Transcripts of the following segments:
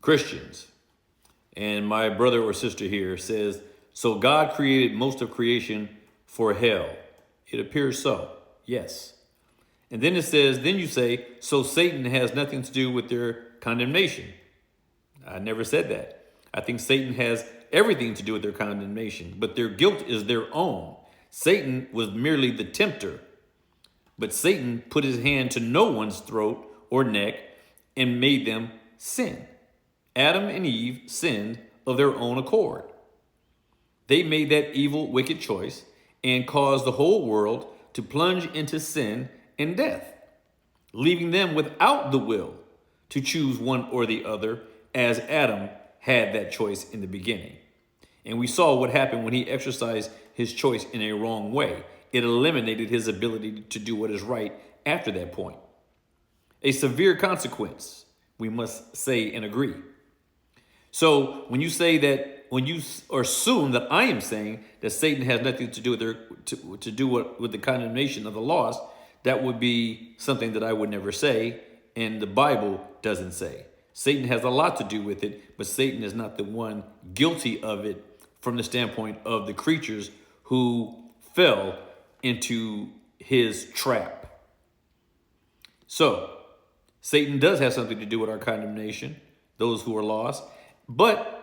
Christians. And my brother or sister here says, so God created most of creation for hell. It appears so. Yes. And then it says, then you say, so Satan has nothing to do with their condemnation. I never said that. I think Satan has everything to do with their condemnation, but their guilt is their own. Satan was merely the tempter, but Satan put his hand to no one's throat or neck and made them sin. Adam and Eve sinned of their own accord. They made that evil, wicked choice and caused the whole world to plunge into sin and death, leaving them without the will to choose one or the other, as Adam had that choice in the beginning. And we saw what happened when he exercised his choice in a wrong way. It eliminated his ability to do what is right after that point. A severe consequence, we must say and agree. So when you say that, when you assume that I am saying that Satan has nothing to do with with the condemnation of the lost, that would be something that I would never say, and the Bible doesn't say. Satan has a lot to do with it, but Satan is not the one guilty of it from the standpoint of the creatures who fell into his trap. So Satan does have something to do with our condemnation, those who are lost, but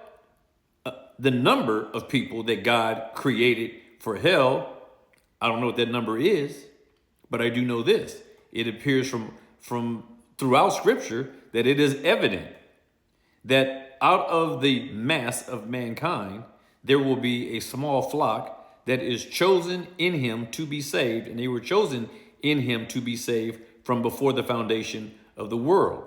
the number of people that God created for hell, I don't know what that number is, but I do know this. It appears from throughout Scripture that it is evident that out of the mass of mankind, there will be a small flock that is chosen in him to be saved, and they were chosen in him to be saved from before the foundation of the world,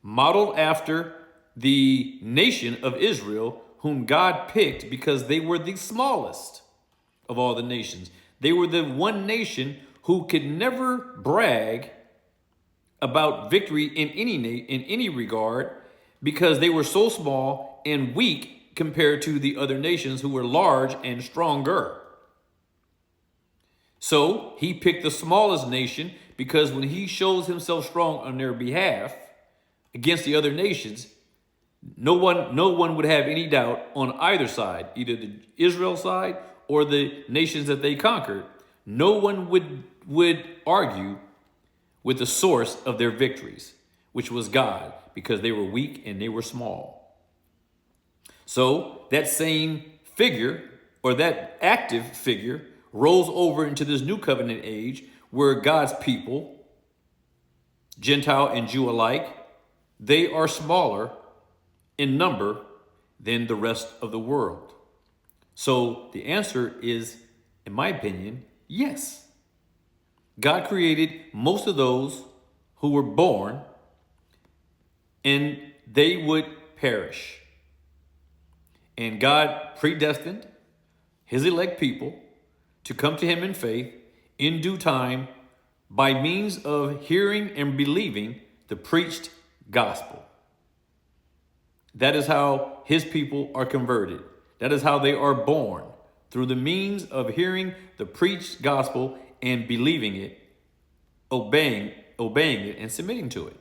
modeled after the nation of Israel, whom God picked because they were the smallest of all the nations. They were the one nation who could never brag about victory in any regard, because they were so small and weak compared to the other nations who were large and stronger. So he picked the smallest nation because when he shows himself strong on their behalf against the other nations, no one would have any doubt on either side, either the Israel side or the nations that they conquered. No one would argue with the source of their victories, which was God, because they were weak and they were small. So that same figure, or that active figure, rolls over into this new covenant age where God's people, Gentile and Jew alike, they are smaller in number than the rest of the world. So the answer is, in my opinion, yes. God created most of those who were born, and they would perish. And God predestined his elect people to come to him in faith in due time by means of hearing and believing the preached gospel. That is how his people are converted. That is how they are born, through the means of hearing the preached gospel and believing it, obeying it, and submitting to it.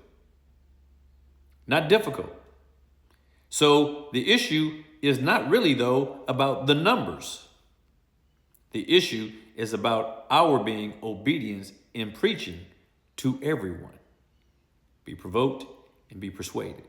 Not difficult. So the issue is not really, though, about the numbers. The issue is about our being obedient in preaching to everyone. Be provoked and be persuaded.